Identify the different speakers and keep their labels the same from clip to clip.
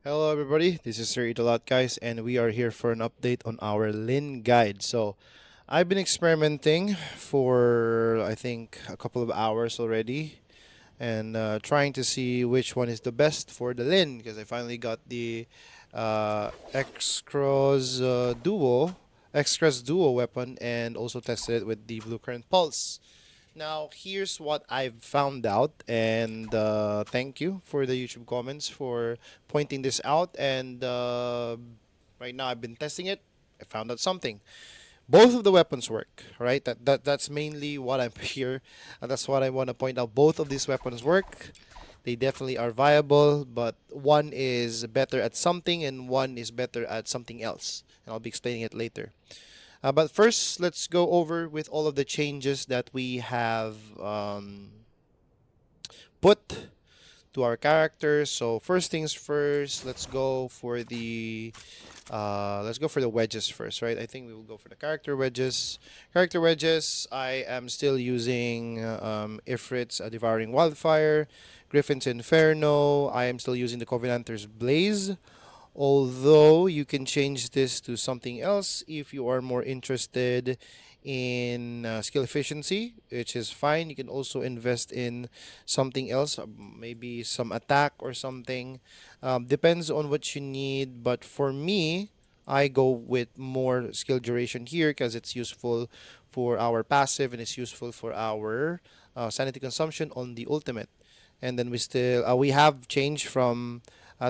Speaker 1: Hello everybody, this is Sir Idolot guys, and we are here for an update on our Lynn guide. So I've been experimenting for I think a couple of hours already and trying to see which one is the best for the Lynn because I finally got the X-Cross X-Cross Duo weapon and also tested it with the Blue Current Pulse. Now, here's what I've found out, and thank you for the YouTube comments for pointing this out. And right now, I've been testing it. I found out something. Both of the weapons work, right? That's mainly what I'm here, and that's what I want to point out. Both of these weapons work. They definitely are viable, but one is better at something, and one is better at something else. And I'll be explaining it later. But first, let's go over with all of the changes that we have put to our characters. So first things first, let's go for the wedges first, right? I think we will go for the character wedges. Character wedges, I am still using Ifrit's Devouring Wildfire, Griffin's Inferno. I am still using the Covenanter's Blaze. Although you can change this to something else if you are more interested in skill efficiency, which is fine. You can also invest in something else, maybe some attack or something. Depends on what you need. But for me, I go with more skill duration here because it's useful for our passive and it's useful for our sanity consumption on the ultimate. And then we have changed from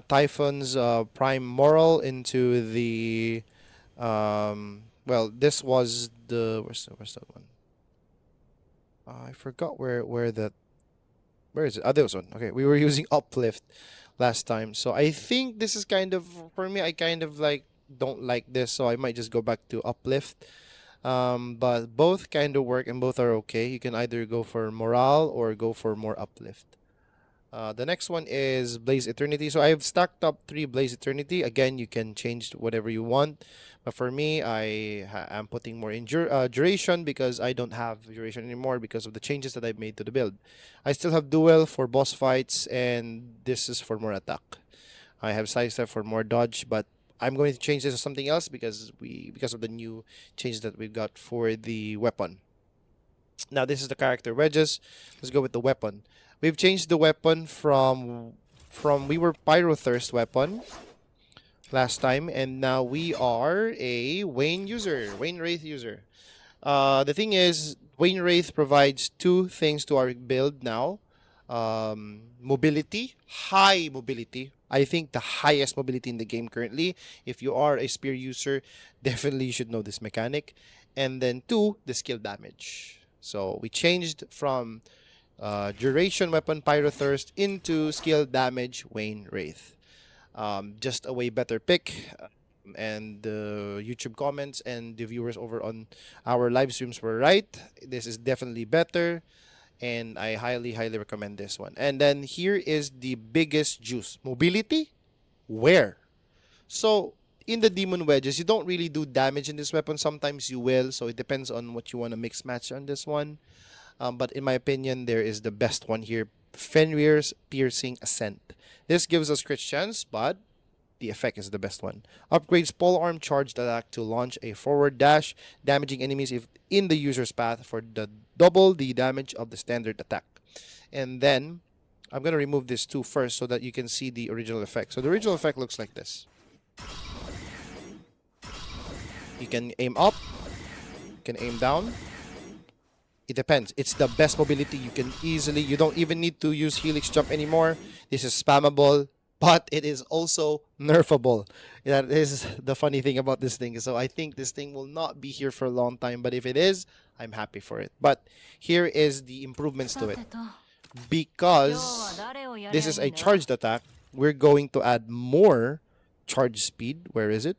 Speaker 1: Typhon's Prime Moral into the this was the where's that one? I forgot where is it? Ah, this one. Okay, we were using Uplift last time, so I think this is kind of for me. I kind of like don't like this, so I might just go back to Uplift. But both kind of work and both are okay. You can either go for morale or go for more uplift. The next one is Blaze Eternity. So I've stacked up 3 Blaze Eternity. Again, you can change whatever you want. But for me, am putting more in duration because I don't have duration anymore because of the changes that I've made to the build. I still have duel for boss fights, and this is for more attack. I have sidestep for more dodge, but I'm going to change this to something else because of the new changes that we've got for the weapon. Now this is the character wedges. Let's go with the weapon. We've changed the weapon from we were Pyrothirst weapon last time, and now we are a Wayne Wraith user. The thing is, Wayne Wraith provides 2 things to our build now. Mobility, high mobility. I think the highest mobility in the game currently. If you are a spear user, definitely you should know this mechanic. And then 2, the skill damage. So we changed from duration weapon Pyrothirst into skill damage Wayne Wraith. Just a way better pick. And the YouTube comments and the viewers over on our live streams were right. This is definitely better. And I highly, highly recommend this one. And then here is the biggest juice. Mobility? Where? So, in the Demon Wedges, you don't really do damage in this weapon. Sometimes you will. So, it depends on what you want to mix match on this one. But in my opinion, there is the best one here. Fenrir's Piercing Ascent. This gives us crit chance, but the effect is the best one. Upgrades polearm charged attack to launch a forward dash, damaging enemies if in the user's path for double the damage of the standard attack. And then I'm going to remove this too first so that you can see the original effect. So the original effect looks like this. You can aim up, you can aim down. It depends. It's the best mobility. You don't even need to use Helix Jump anymore. This is spammable, but it is also nerfable. That is the funny thing about this thing. So I think this thing will not be here for a long time, but if it is, I'm happy for it. But here is the improvements to it. Because this is a charged attack, we're going to add more charge speed. Where is it?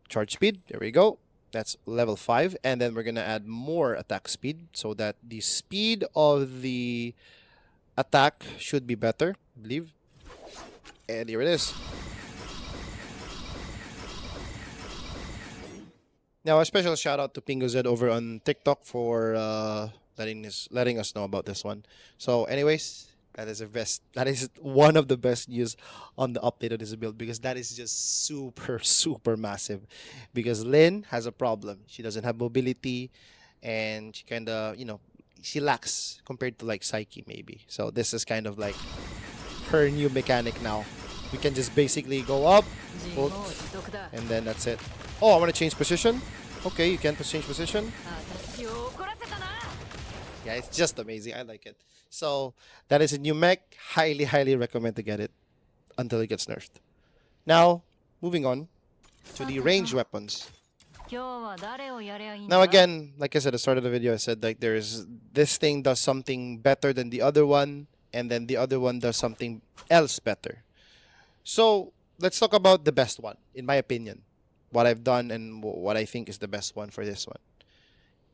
Speaker 1: Charge speed. There we go. That's level 5. And then we're going to add more attack speed so that the speed of the attack should be better, I believe. And here it is. Now, a special shout out to Pingo Z over on TikTok for letting us know about this one. So, anyways, That is the best. That is one of the best news on the update of this build because that is just super, super massive. Because Lynn has a problem. She doesn't have mobility, and she kind of, she lacks compared to like Psyche maybe. So this is kind of like her new mechanic now. We can just basically go up, ult, and then that's it. Oh, I want to change position. Okay, you can change position. Yeah, it's just amazing. I like it. So that is a new mech. Highly, highly recommend to get it until it gets nerfed. Now, moving on to the ranged weapons. Now again, like I said at the start of the video, I said like there's this thing does something better than the other one, and then the other one does something else better. So let's talk about the best one, in my opinion. What I've done and what I think is the best one for this one.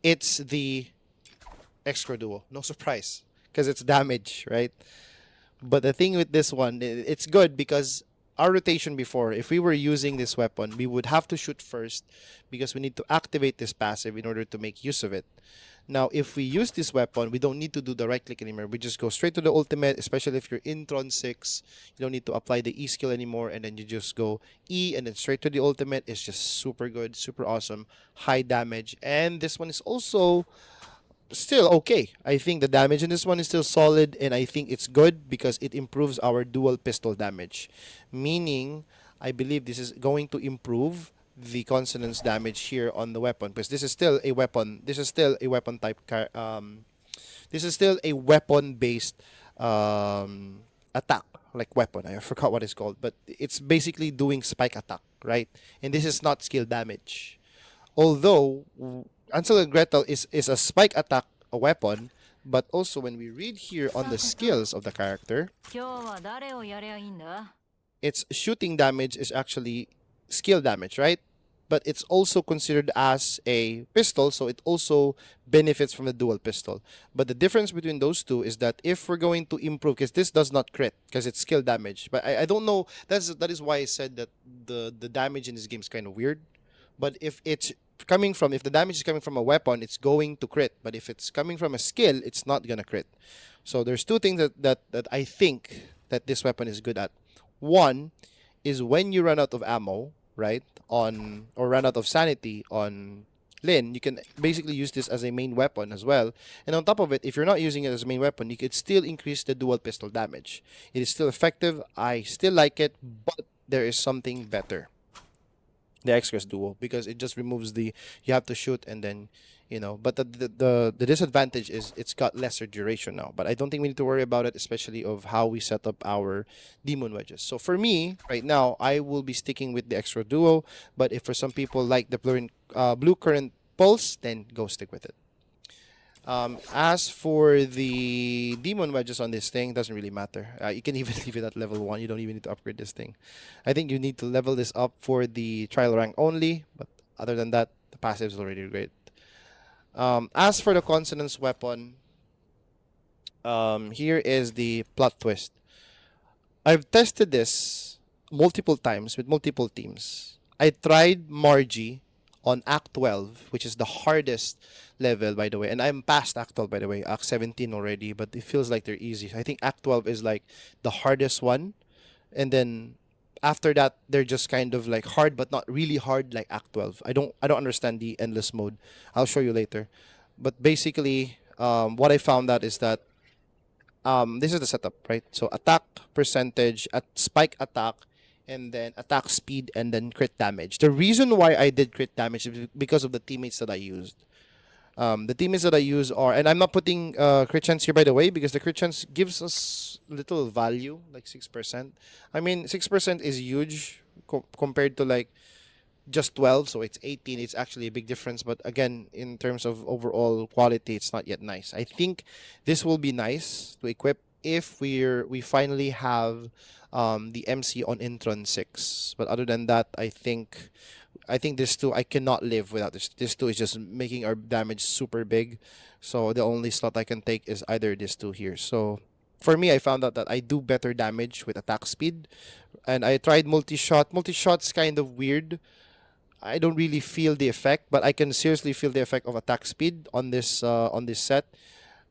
Speaker 1: It's the Extra Duo. No surprise, because it's damage, right? But the thing with this one, it's good because our rotation before, if we were using this weapon, we would have to shoot first because we need to activate this passive in order to make use of it. Now, if we use this weapon, we don't need to do the right click anymore. We just go straight to the ultimate, especially if you're Intron 6. You don't need to apply the E skill anymore, and then you just go E and then straight to the ultimate. It's just super good, super awesome, high damage. And this one is also still okay. I think the damage in this one is still solid, and I think it's good because it improves our dual pistol damage. Meaning, I believe this is going to improve the consonance damage here on the weapon because this is still a weapon. This is still a weapon type. This is still a weapon based attack like weapon. I forgot what it's called, but it's basically doing spike attack, right? And this is not skill damage. Although Ansel and Gretel is a spike attack a weapon, but also when we read here on the skills of the character, its shooting damage is actually skill damage, right? But it's also considered as a pistol, so it also benefits from the dual pistol. But the difference between those two is that if we're going to improve, because this does not crit, because it's skill damage. But I don't know, that is why I said that the damage in this game is kind of weird. But if the damage is coming from a weapon, it's going to crit. But if it's coming from a skill, it's not gonna crit. So there's two things that I think that this weapon is good at. One is when you run out of ammo, right, or run out of sanity on Lynn, you can basically use this as a main weapon as well. And on top of it, if you're not using it as a main weapon, you could still increase the dual pistol damage. It is still effective. I still like it, but there is something better. The Express Duo, because it just removes you have to shoot and then, but the disadvantage is it's got lesser duration now. But I don't think we need to worry about it, especially of how we set up our demon wedges. So for me right now, I will be sticking with the Extra Duo, but if for some people like the blue current pulse, then go stick with it. As for the demon wedges on this thing, doesn't really matter. You can even leave it at level 1. You don't even need to upgrade this thing. I think you need to level this up for the trial rank only, but other than that, the passive is already great. As for the Consonance Weapon, here is the plot twist. I've tested this multiple times with multiple teams. I tried Margie on Act 12, which is the hardest level, by the way. And I'm past Act 12, by the way, Act 17 already, but it feels like they're easy. I think Act 12 is like the hardest one. And then after that, they're just kind of like hard, but not really hard like Act 12. I don't understand the endless mode. I'll show you later. But basically, what I found out is that this is the setup, right? So attack percentage, at spike attack, and then attack speed, and then crit damage. The reason why I did crit damage is because of the teammates that I used. The teammates that I use are, and I'm not putting crit chance here by the way, because the crit chance gives us little value, like 6%. I mean, 6% is huge compared to like just 12, so it's 18. It's actually a big difference, but again, in terms of overall quality, it's not yet nice. I think this will be nice to equip if we finally have the MC on Intron 6. But other than that, I think this two, I cannot live without this. This two is just making our damage super big. So the only slot I can take is either this two here. So for me, I found out that I do better damage with attack speed. And I tried multi-shot. Multi-shot's kind of weird. I don't really feel the effect, but I can seriously feel the effect of attack speed on this set.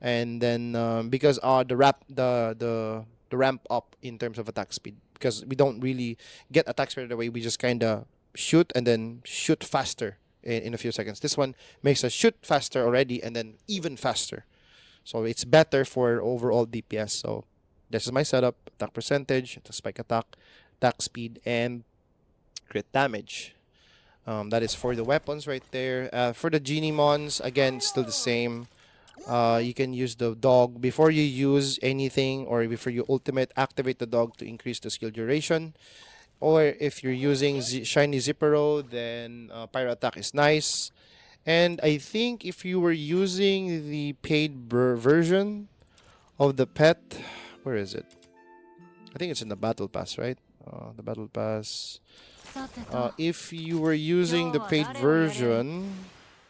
Speaker 1: and then because the ramp up in terms of attack speed, because we don't really get attack speed right away. We just kind of shoot and then shoot faster in a few seconds. This one makes us shoot faster already and then even faster. So it's better for overall DPS. So this is my setup: attack percentage, the spike attack speed, and crit damage. That is for the weapons right there. For the Geniemons, again, still the same. You can use the dog before you use anything, or before you ultimate, activate the dog to increase the skill duration. Or if you're using Shiny Zippero, then Pyro Attack is nice. And I think if you were using the paid version of the pet, where is it? I think it's in the Battle Pass, right? The Battle Pass. If you were using the paid version,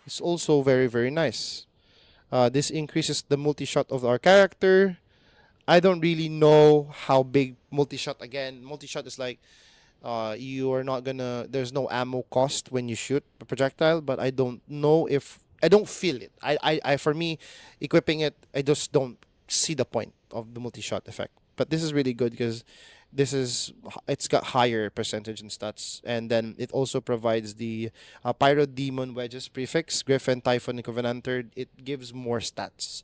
Speaker 1: it's also very, very nice. This increases the multi-shot of our character. I don't really know how big multi-shot, again, multi-shot is like, you are not gonna, there's no ammo cost when you shoot a projectile, but I don't know if, I don't feel it. For me, equipping it, I just don't see the point of the multi-shot effect. But this is really good because it's got higher percentage and stats, and then it also provides the Pyro Demon Wedges prefix, Griffin, Typhon, and Covenanter. It gives more stats.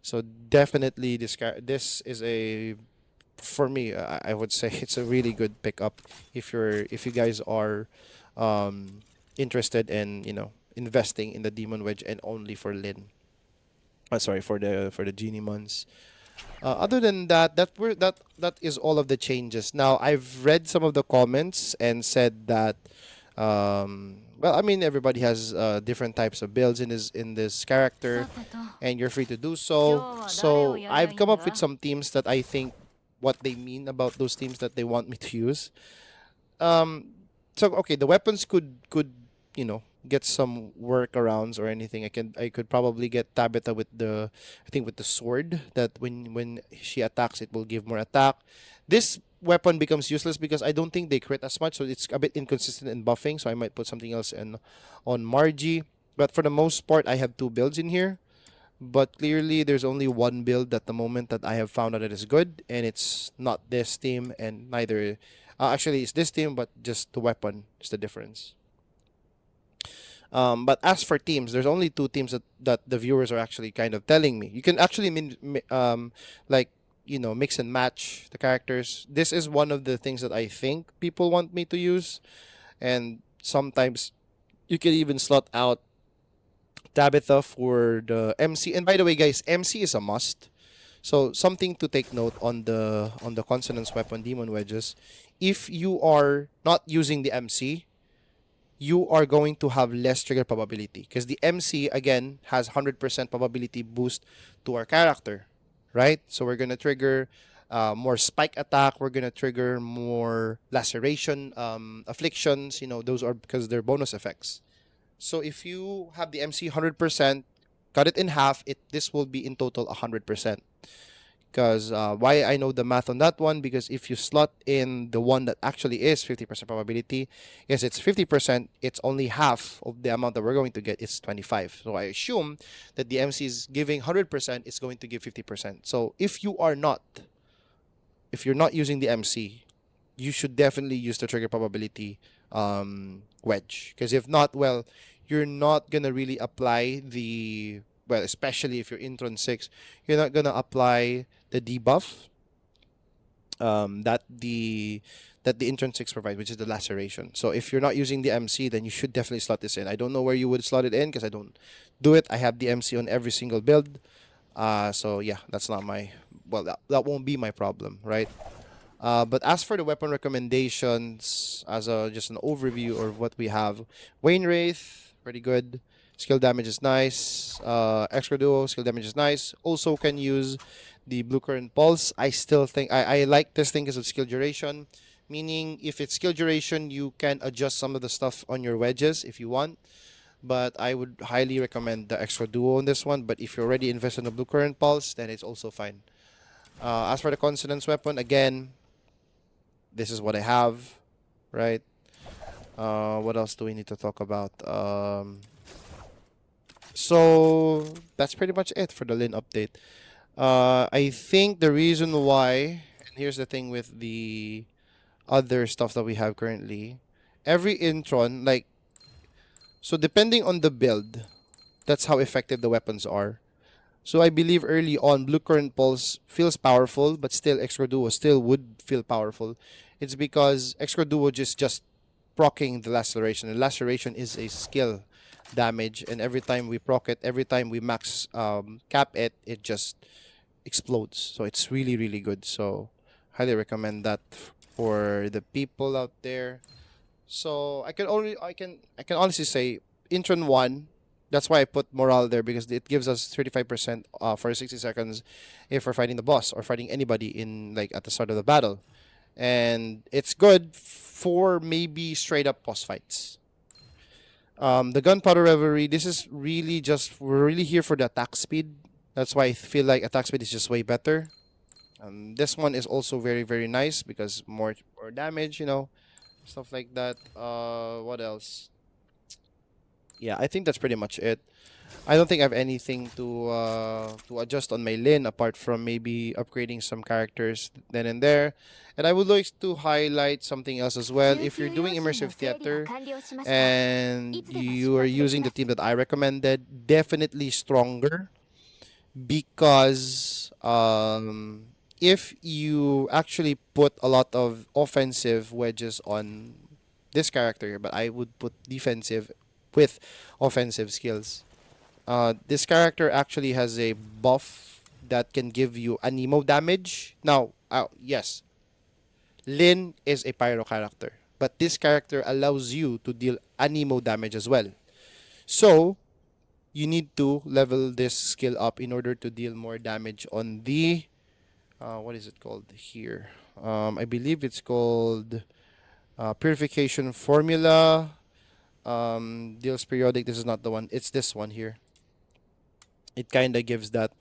Speaker 1: So definitely this is a, for me, I would say it's a really good pickup if you guys are interested in, investing in the Demon Wedge and only for Lynn. Sorry, for the Geniemons. Other than that, that is all of the changes. Now, I've read some of the comments and said that, well, I mean, everybody has different types of builds in this character, and you're free to do so. So I've come up with some themes that I think what they mean about those themes that they want me to use. Um, so okay, the weapons could get some workarounds or anything. I could probably get Tabitha with the, I think, with the sword, that when she attacks it will give more attack. This weapon becomes useless because I don't think they crit as much, so it's a bit inconsistent in buffing. So I might put something else in on Margie. But for the most part, I have two builds in here. But clearly, there's only one build at the moment that I have found out that is good, and it's not this team, and neither. Actually, it's this team, but just the weapon is the difference. But as for teams, there's only two teams that the viewers are actually kind of telling me. You can actually like, mix and match the characters. This is one of the things that I think people want me to use, and sometimes you can even slot out Tabitha for the MC. And by the way, guys, MC is a must. So something to take note on the Consonance Weapon Demon Wedges. If you are not using the MC, you are going to have less trigger probability, because the MC again has 100% probability boost to our character, right? So we're gonna trigger more spike attack. We're gonna trigger more laceration, afflictions. Those are because they're bonus effects. So if you have the MC 100%, cut it in half. This will be in total 100%. Because why I know the math on that one, because if you slot in the one that actually is 50% probability, yes, it's 50%, it's only half of the amount that we're going to get. It's 25. So I assume that the MC is giving 100%, it's going to give 50%. So if you're not using the MC, you should definitely use the trigger probability wedge. Because if not, well, you're not gonna really apply the, well, especially if you're Intron 6, you're not gonna apply the debuff that the Intron 6 provides, which is the laceration. So if you're not using the MC, then you should definitely slot this in. I don't know where you would slot it in because I don't do it. I have the MC on every single build. So yeah, that's not my, well, that won't be my problem, right? But as for the weapon recommendations, as just an overview of what we have, Wayne Wraith, pretty good. Skill damage is nice. Extra Duo, skill damage is nice. Also can use the Blue Current Pulse. I still think I like this thing because of skill duration. Meaning, if it's skill duration, you can adjust some of the stuff on your wedges if you want. But I would highly recommend the Extra Duo on this one. But if you already invest in the Blue Current Pulse, then it's also fine. As for the Consonance Weapon, again, this is what I have, right? What else do we need to talk about? So that's pretty much it for the Lynn update. I think the reason why, and here's the thing with the other stuff that we have currently, every intron, like, so depending on the build, that's how effective the weapons are. So I believe early on, Blue Current Pulse feels powerful, but still Extra Duo still would feel powerful. It's because Extra Duo just proccing the laceration. And laceration is a skill damage, and every time we proc it, every time we max cap it, it just explodes. So it's really really good. So highly recommend that for the people out there. So I can honestly say Intron 1, that's why I put morale there, because it gives us 35% for 60 seconds if we're fighting the boss or fighting anybody in, like, at the start of the battle. And it's good for maybe straight up boss fights. The gunpowder revelry, this is really just, we're really here for the attack speed. That's why I feel like attack speed is just way better. This one is also very very nice because more damage, stuff like that. What else? Yeah, I think that's pretty much it. I don't think I have anything to adjust on my Lin apart from maybe upgrading some characters then and there. And I would like to highlight something else as well. If you're doing immersive theater and you are using the team that I recommended, definitely stronger, because if you actually put a lot of offensive wedges on this character, but I would put defensive with offensive skills. This character actually has a buff that can give you anemo damage. Now, yes, Lin is a pyro character, but this character allows you to deal anemo damage as well. So, you need to level this skill up in order to deal more damage on the what is it called here? I believe it's called purification formula. Deals periodic. This is not the one. It's this one here. It kind of gives that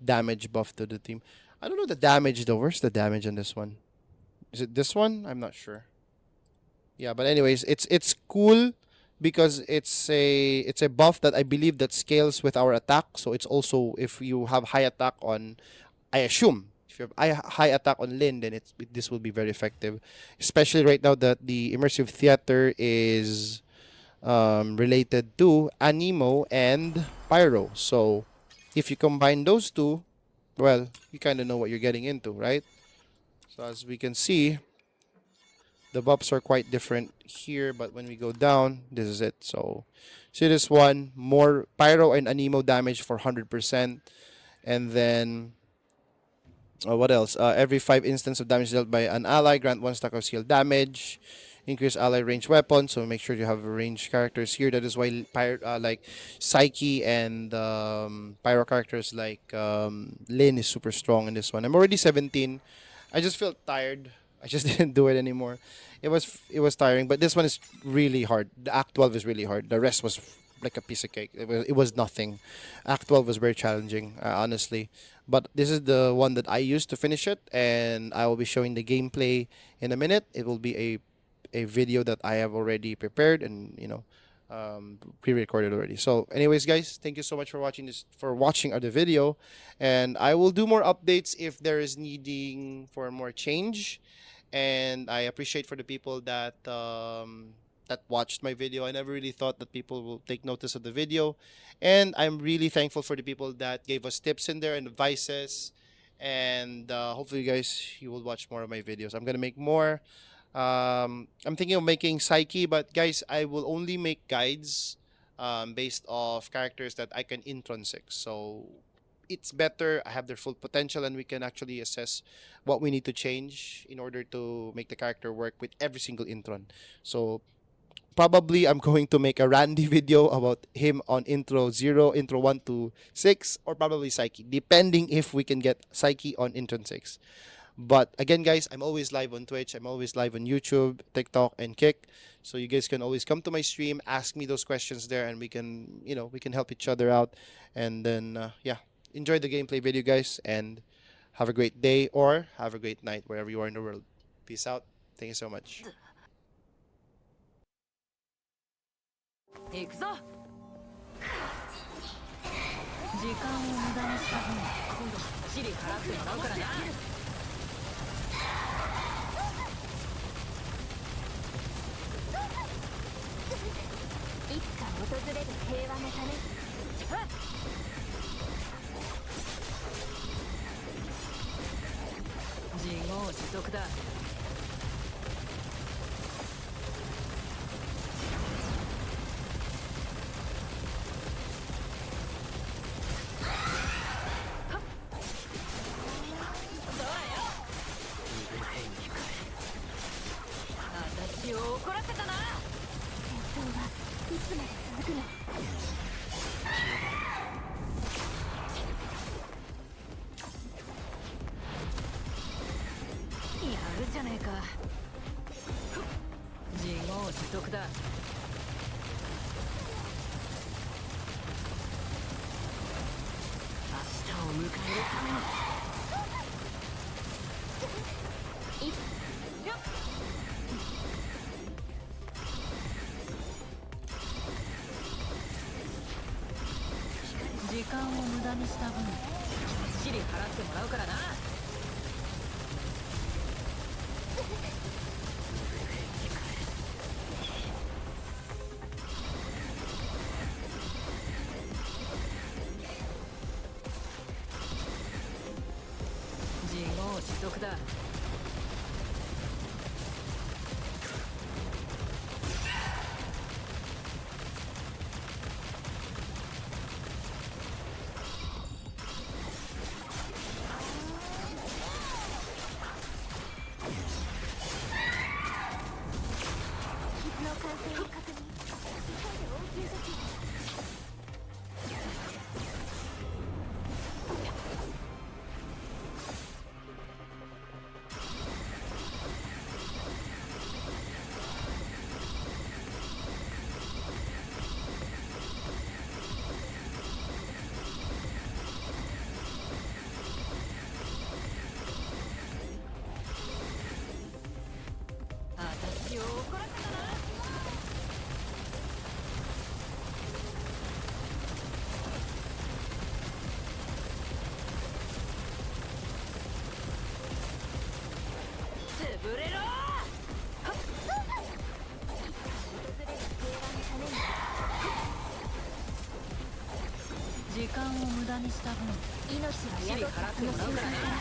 Speaker 1: damage buff to the team. I don't know the damage though. Where's the damage on this one? Is it this one? I'm not sure. Yeah, but anyways, it's cool because it's a buff that I believe that scales with our attack. So it's also, if you have high attack on, I assume if you have high attack on Lin, then this will be very effective, especially right now that the immersive theater is related to Anemo and Pyro. So if you combine those two, well, you kind of know what you're getting into, right? So as we can see, the buffs are quite different here, but when we go down, this is it. So see this one, more Pyro and Anemo damage for 100%. And then what else? Every 5 instance of damage dealt by an ally, grant 1 stack of skill damage. Increase ally range weapon, so make sure you have range characters here. That is why like Psyche and Pyro characters like Lynn is super strong in this one. I'm already 17. I just felt tired. I just didn't do it anymore. It was tiring, but this one is really hard. The Act 12 is really hard. The rest was like a piece of cake. It was nothing. Act 12 was very challenging, honestly. But this is the one that I used to finish it, and I will be showing the gameplay in a minute. It will be a video that I have already prepared and pre-recorded already. So, anyways, guys, thank you so much for watching the video, and I will do more updates if there is needing for more change. And I appreciate for the people that watched my video. I never really thought that people will take notice of the video, and I'm really thankful for the people that gave us tips in there and advices. And hopefully, you guys, you will watch more of my videos. I'm gonna make more. I'm thinking of making Psyche, but guys, I will only make guides based off characters that I can intrinsic. So it's better. I have their full potential, and we can actually assess what we need to change in order to make the character work with every single intron. So probably I'm going to make a Randy video about him on intro 0, intro 1 to 6, or probably Psyche, depending if we can get Psyche on intro 6. But again, guys, I'm always live on Twitch. I'm always live on YouTube, TikTok, and Kick. So you guys can always come to my stream, ask me those questions there, and we can help each other out. And then yeah, enjoy the gameplay video, guys, and have a great day or have a great night wherever you are in the world. Peace out. Thank you so much.
Speaker 2: 行くぞ時間を無駄にした分今度きっちり払ってもらうからな。
Speaker 3: いつか訪れる平和のために。
Speaker 2: 自業自得だ。私を怒らせたな。
Speaker 3: 戦争はいつまで続くの？
Speaker 2: やるじゃねえか。自業自得だ。明日を迎えるために。時間を無駄にした分きっちり払ってもらうからな。自業自得だ。
Speaker 3: 傷の完成を確認。急いで応急処置を。
Speaker 2: 私を怒らせたな。潰れろ。
Speaker 3: 訪れる平和のために。
Speaker 2: 時間を無駄にした分
Speaker 3: 命は宿ったその瞬間から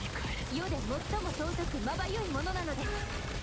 Speaker 3: 世で最も尊くまばゆいものなのです。